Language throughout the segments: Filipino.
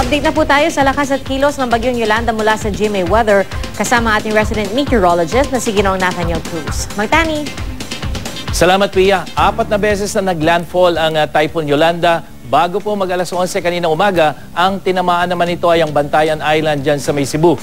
Update na po tayo sa lakas at kilos ng bagyong Yolanda mula sa GMA Weather kasama ating resident meteorologist na si Ginoong Nathaniel Cruz. Magtani! Salamat, Pia. 4 na beses na naglandfall ang Typhoon Yolanda. Bago po mag-alas 11 kaninang umaga, ang tinamaan naman ito ay ang Bantayan Island dyan sa may Cebu.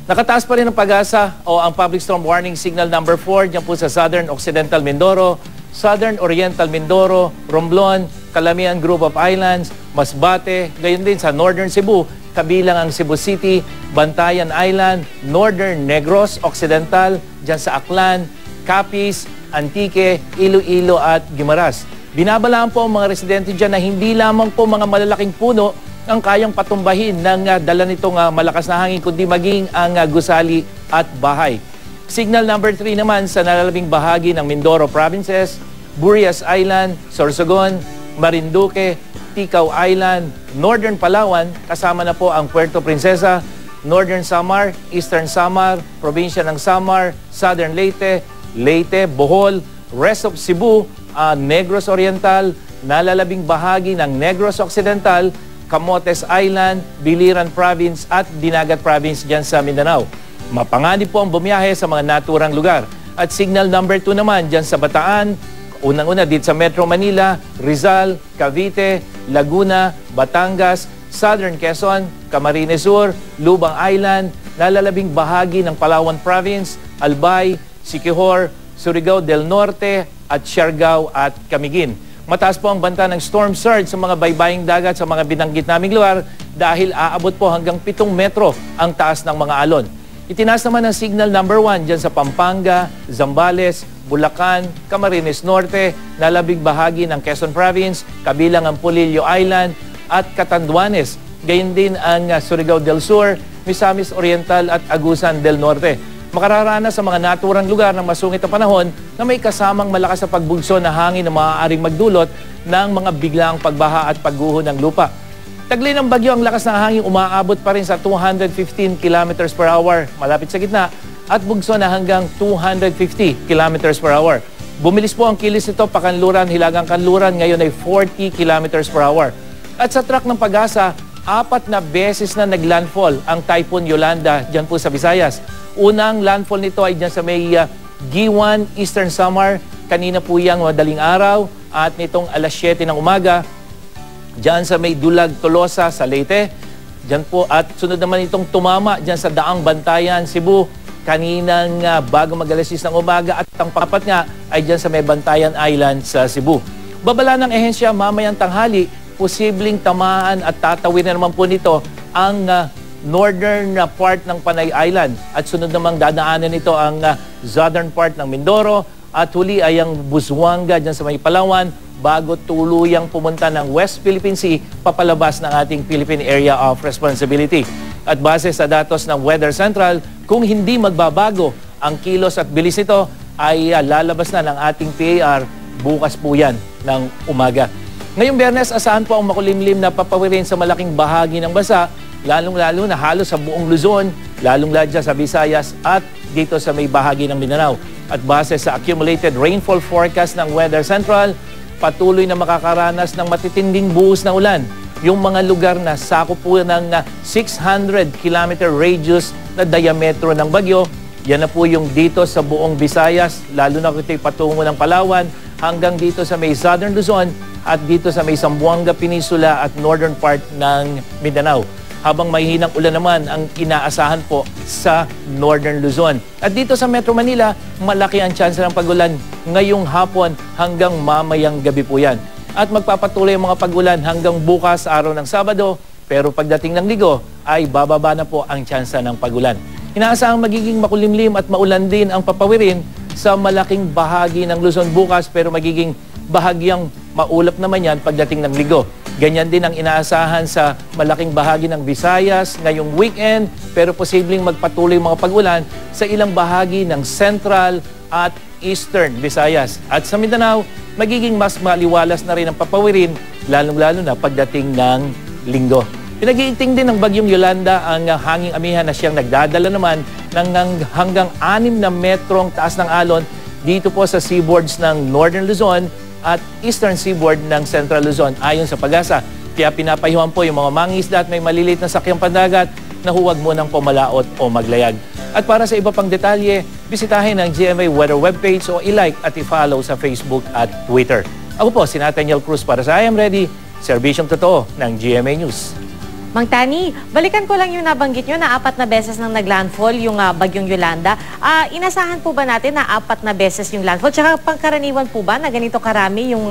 Nakataas pa rin ang pag-asa o ang Public Storm Warning Signal number 4 dyan po sa Southern Occidental Mindoro, Southern Oriental Mindoro, Romblon, Calamian Group of Islands, Masbate, gayon din sa Northern Cebu, kabilang ang Cebu City, Bantayan Island, Northern Negros Occidental, dyan sa Aklan, Capiz, Antique, Iloilo at Guimaras. Binabalaan po ang mga residente dyan na hindi lamang po mga malalaking puno ang kayang patumbahin ng dala nitong malakas na hangin, kundi maging ang gusali at bahay. Signal number 3 naman sa nalalabing bahagi ng Mindoro Provinces, Burias Island, Sorsogon, Marinduque, Ticao Island, Northern Palawan, kasama na po ang Puerto Princesa, Northern Samar, Eastern Samar, Probinsya ng Samar, Southern Leyte, Leyte, Bohol, rest of Cebu, Negros Oriental, nalalabing bahagi ng Negros Occidental, Camotes Island, Biliran Province at Dinagat Province dyan sa Mindanao. Mapanganib po ang bumiyahe sa mga naturang lugar. At signal number 2 naman dyan sa Bataan, unang-una dito sa Metro Manila, Rizal, Cavite, Laguna, Batangas, Southern Quezon, Camarines Sur, Lubang Island, nalalabing bahagi ng Palawan Province, Albay, Siquijor, Surigao del Norte at Siargao at Camiguin. Mataas po ang banta ng storm surge sa mga baybaying dagat sa mga binanggit naming lugar dahil aabot po hanggang 7 metro ang taas ng mga alon. Itinaas naman ang signal number 1 dyan sa Pampanga, Zambales, Bulacan, Camarines Norte, nalabing bahagi ng Quezon Province, kabilang ang Polillo Island at Catanduanes. Gayon din ang Surigao del Sur, Misamis Oriental at Agusan del Norte. Makararanas sa mga naturang lugar ng masungit na panahon na may kasamang malakas na pagbugso na hangin na maaaring magdulot ng mga biglaang pagbaha at pagguho ng lupa. Taglay ng bagyo, ang lakas ng hangin umaabot pa rin sa 215 km per hour malapit sa gitna at bugso na hanggang 250 km per hour. Bumilis po ang kilis nito pakanluran, hilagang kanluran, ngayon ay 40 km per hour. At sa track ng Pag-asa, 4 na beses na naglandfall ang Typhoon Yolanda dyan po sa Visayas. Unang landfall nito ay dyan sa may G1, Eastern Samar. Kanina po yang madaling araw at nitong alas 7 ng umaga, dyan sa may Dulag, Tolosa, sa Leyte. Dyan po at sunod naman itong tumama dyan sa Daang Bantayan, Cebu. Kaninang bago mag-alas 6 ng umaga at ang papat nga ay dyan sa may Bantayan Island sa Cebu. Babala ng ehensya mamayang tanghali, posibleng tamaan at tatawin na naman po nito ang northern part ng Panay Island at sunod namang dadaanan nito ang southern part ng Mindoro at huli ay ang Busuanga dyan sa may Palawan bago tuluyang pumunta ng West Philippine Sea papalabas ng ating Philippine Area of Responsibility. At base sa datos ng Weather Central, kung hindi magbabago ang kilos at bilis nito ay lalabas na ng ating PAR bukas po yan ng umaga. Ngayong Biyernes, asahan po ang makulimlim na papawirin sa malaking bahagi ng bansa, lalong-lalo na halos sa buong Luzon, lalong-lalo sa Visayas at dito sa may bahagi ng Mindanao. At base sa accumulated rainfall forecast ng Weather Central, patuloy na makakaranas ng matitinding buhos na ulan. Yung mga lugar na sakop po ng 600 km radius na diametro ng bagyo, yan na po yung dito sa buong Visayas, lalo na kung patungo ng Palawan, hanggang dito sa may Southern Luzon at dito sa may Zamboanga Peninsula at northern part ng Mindanao. Habang may hinang ulan naman ang inaasahan po sa Northern Luzon. At dito sa Metro Manila, malaki ang tsansa ng pag-ulan ngayong hapon hanggang mamayang gabi po yan. At magpapatuloy ang mga pag-ulan hanggang bukas araw ng Sabado, pero pagdating ng Linggo ay bababa na po ang tsansa ng pag-ulan. Inaasahang magiging makulimlim at maulan din ang papawirin sa malaking bahagi ng Luzon bukas, pero magiging bahagyang maulap naman yan pagdating ng Linggo. Ganyan din ang inaasahan sa malaking bahagi ng Visayas ngayong weekend, pero posibleng magpatuloy mga pag-ulan sa ilang bahagi ng Central at Eastern Visayas. At sa Mindanao, magiging mas maliwalas na rin ang papawirin, lalong-lalo na pagdating ng Linggo. Pinag-iinting din ng bagyong Yolanda ang hanging amihan na siyang nagdadala naman ng hanggang 6 na metrong taas ng alon dito po sa seaboards ng Northern Luzon at Eastern Seaboard ng Central Luzon. Ayon sa Pag-asa, Kaya pinapayuhan po yung mga mangingisda at may maliliit na sakyang pandagat na huwag munang pumalaot o maglayag. At para sa iba pang detalye, bisitahin ang GMA Weather webpage o i-like at i-follow sa Facebook at Twitter. Ako po, si Nathaniel Cruz para sa I Am Ready, serbisyong totoo ng GMA News. Mang Tani, balikan ko lang yung nabanggit nyo na 4 na beses nang naglandfall yung bagyong Yolanda. Inasahan po ba natin na 4 na beses yung landfall? Tsaka pangkaraniwan po ba na ganito karami yung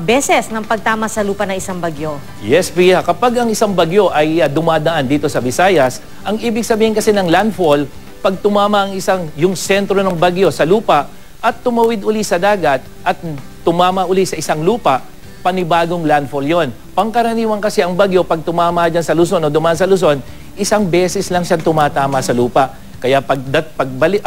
beses ng pagtama sa lupa ng isang bagyo? Yes, Pia. Kapag ang isang bagyo ay dumadaan dito sa Visayas, ang ibig sabihin kasi ng landfall, pag tumama yung sentro ng bagyo sa lupa at tumawid uli sa dagat at tumama uli sa isang lupa, panibagong landfall yon. Pangkaraniwan kasi ang bagyo, pag tumama dyan sa Luzon o dumaan sa Luzon, isang beses lang siyang tumatama sa lupa. Kaya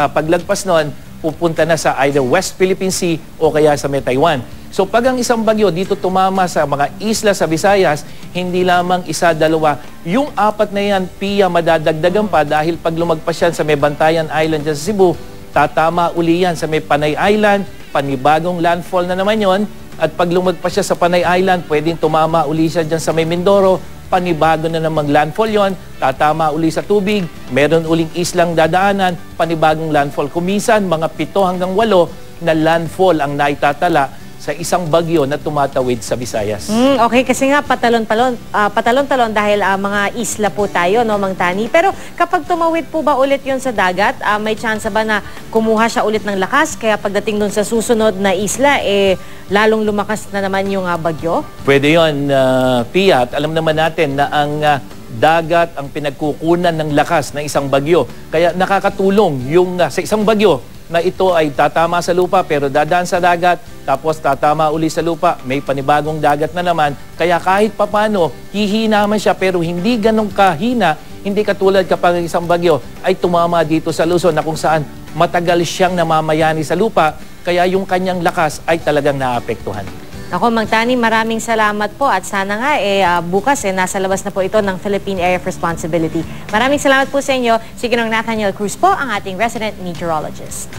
paglagpas nun, pupunta na sa either West Philippine Sea o kaya sa may Taiwan. So pag ang isang bagyo dito tumama sa mga isla sa Visayas, hindi lamang isa, dalawa, yung 4 na yan, Pia, madadagdagan pa dahil pag lumagpas yan sa may Bantayan Island dyan sa Cebu, tatama uli yan sa may Panay Island, panibagong landfall na naman yon. At pag lumagpas siya sa Panay Island, pwedeng tumama uli siya dyan sa may Mindoro, panibago na namang landfall yon, tatama uli sa tubig, meron uling islang dadaanan, panibagong landfall. Kuminsan, mga 7 hanggang 8 na landfall ang naitatala sa isang bagyo na tumatawid sa Visayas. Okay, kasi nga patalon-talon dahil mga isla po tayo, no, Mang Tani. Pero kapag tumawid po ba ulit yon sa dagat, may chance ba na kumuha siya ulit ng lakas? Kaya pagdating dun sa susunod na isla, lalong lumakas na naman yung bagyo? Pwede yon, Pia. At alam naman natin na ang dagat ang pinagkukunan ng lakas ng isang bagyo. Kaya nakakatulong yung sa isang bagyo na ito ay tatama sa lupa pero dadaan sa dagat, tapos tatama uli sa lupa, may panibagong dagat na naman. Kaya kahit papano, hihina man siya pero hindi ganong kahina, hindi katulad kapag isang bagyo ay tumama dito sa Luzon na kung saan matagal siyang namamayani sa lupa, kaya yung kanyang lakas ay talagang naapektuhan. Ako, Mang Tani, maraming salamat po at sana nga bukas nasa labas na po ito ng Philippine Area of Responsibility. Maraming salamat po sa inyo. Si Ginong Nathaniel Cruz po, ang ating resident meteorologist.